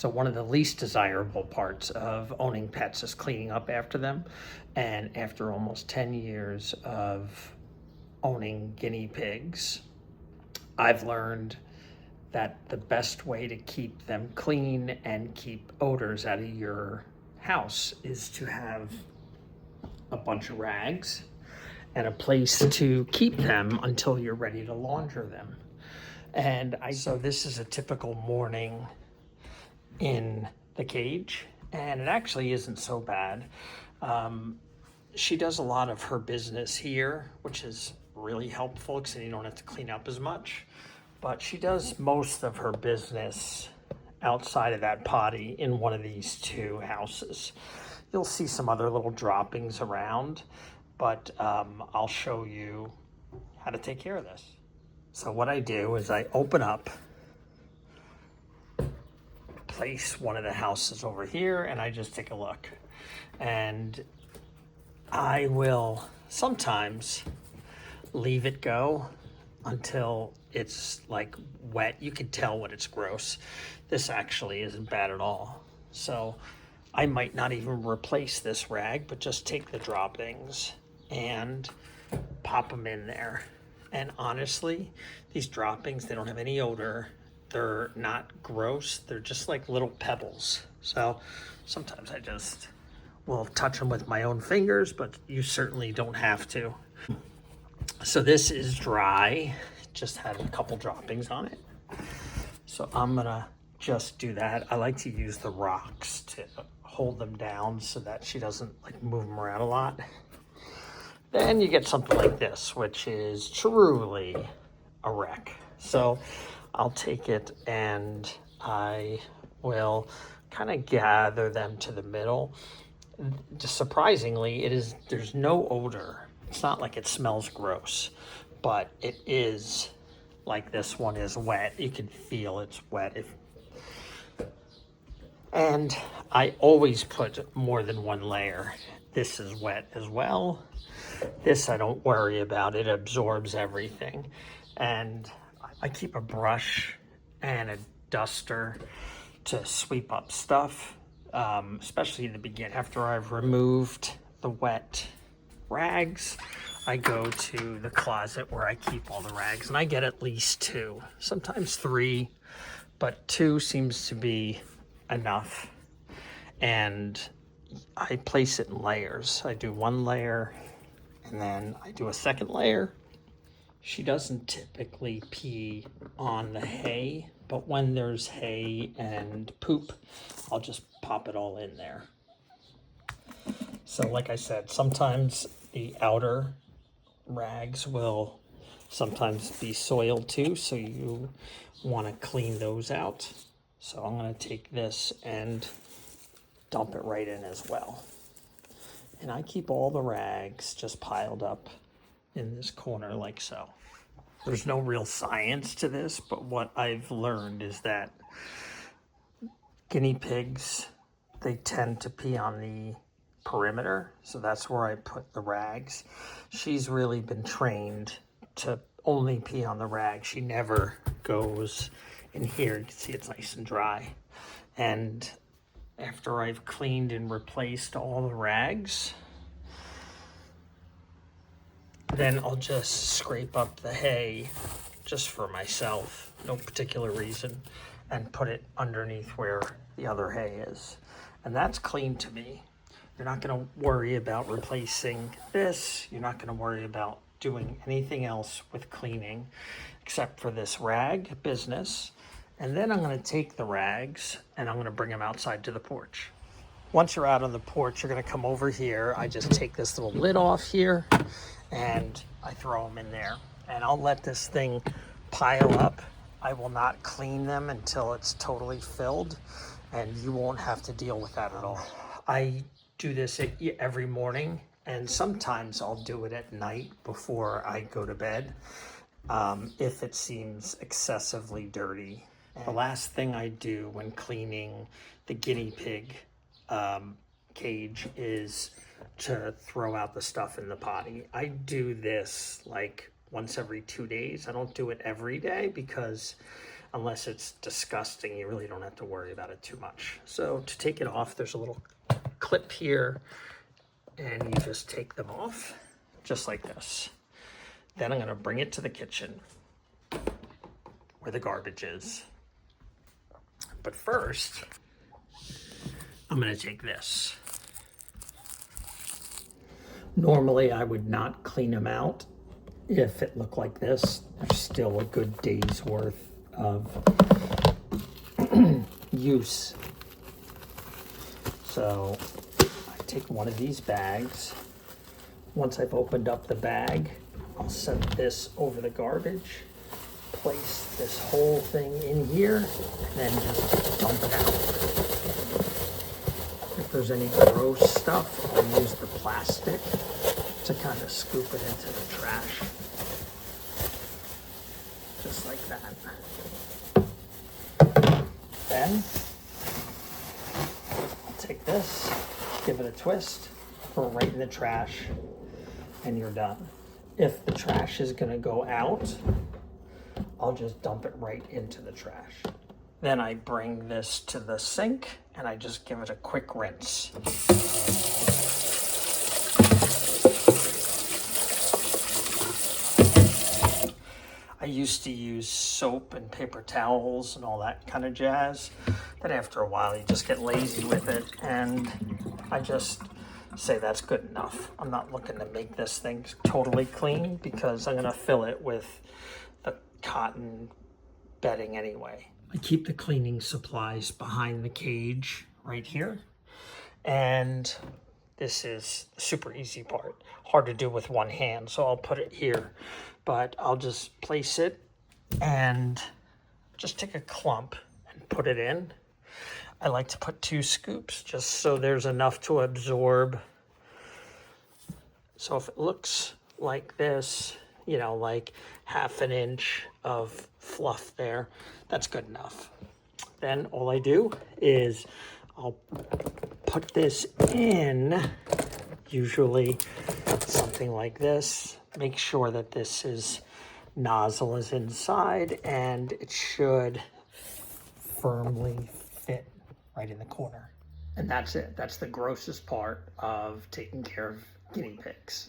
So one of the least desirable parts of owning pets is cleaning up after them. And after almost 10 years of owning guinea pigs, I've learned that the best way to keep them clean and keep odors out of your house is to have a bunch of rags and a place to keep them until you're ready to launder them. So this is a typical morning in the cage, and it actually isn't so bad. She does a lot of her business here, which is really helpful because then you don't have to clean up as much. But she does most of her business outside of that potty in one of these two houses. You'll see some other little droppings around, but I'll show you how to take care of this. So what I do is I open up, place one of the houses over here, and I just take a look. And I will sometimes leave it go until it's like wet. You can tell when it's gross. This actually isn't bad at all. So I might not even replace this rag, but just take the droppings and pop them in there. And honestly, these droppings, they don't have any odor. They're not gross. They're just like little pebbles. So sometimes I just will touch them with my own fingers, but you certainly don't have to. So this is dry, just had a couple droppings on it. So I'm gonna just do that. I like to use the rocks to hold them down so that she doesn't like move them around a lot. Then you get something like this, which is truly a wreck. So I'll take it and I will kind of gather them to the middle. Just surprisingly, there's no odor. It's not like it smells gross, but it is like this one is wet. You can feel it's wet. And I always put more than one layer. This is wet as well. This I don't worry about. It absorbs everything. And I keep a brush and a duster to sweep up stuff, especially in the beginning. After I've removed the wet rags, I go to the closet where I keep all the rags, and I get at least 2, sometimes 3, but 2 seems to be enough. And I place it in layers. I do 1 layer and then I do a 2nd layer. She doesn't typically pee on the hay, but when there's hay and poop, I'll just pop it all in there. So like I said, sometimes the outer rags will sometimes be soiled too, so you want to clean those out. So I'm going to take this and dump it right in as well. And I keep all the rags just piled up in this corner like so. There's no real science to this, but what I've learned is that guinea pigs, they tend to pee on the perimeter, so that's where I put the rags. She's really been trained to only pee on the rag. She never goes in here. You can see it's nice and dry. And after I've cleaned and replaced all the rags, then I'll just scrape up the hay just for myself, no particular reason, and put it underneath where the other hay is. And that's clean to me. You're not going to worry about replacing this. You're not going to worry about doing anything else with cleaning except for this rag business. And then I'm going to take the rags and I'm going to bring them outside to the porch. Once you're out on the porch, you're going to come over here. I just take this little lid off here and I throw them in there. And I'll let this thing pile up. I will not clean them until it's totally filled, and you won't have to deal with that at all. I do this every morning, and sometimes I'll do it at night before I go to bed if it seems excessively dirty. The last thing I do when cleaning the guinea pig cage is to throw out the stuff in the potty. I do this like once every 2 days. I don't do it every day because unless it's disgusting, you really don't have to worry about it too much. So to take it off, there's a little clip here, and you just take them off just like this. Then I'm going to bring it to the kitchen where the garbage is. But first, I'm going to take this. Normally, I would not clean them out if it looked like this. There's still a good day's worth of use. So I take one of these bags. Once I've opened up the bag, I'll set this over the garbage, place this whole thing in here, and then just dump it out. If there's any gross stuff, I'll use the plastic to kind of scoop it into the trash. Just like that. Then, I'll take this, give it a twist, throw it right in the trash, and you're done. If the trash is gonna go out, I'll just dump it right into the trash. Then I bring this to the sink and I just give it a quick rinse. I used to use soap and paper towels and all that kind of jazz. Then after a while, you just get lazy with it, and I just say that's good enough. I'm not looking to make this thing totally clean because I'm gonna fill it with the cotton bedding anyway. I keep the cleaning supplies behind the cage right here. And this is the super easy part. Hard to do with one hand, so I'll put it here. But I'll just place it and just take a clump and put it in. I like to put 2 scoops just so there's enough to absorb. So if it looks like this, you know, like half an inch of fluff there, that's good enough. Then all I do is I'll put this in, usually something like this. Make sure that this nozzle is inside, and it should firmly fit right in the corner. And that's it. That's the grossest part of taking care of guinea pigs.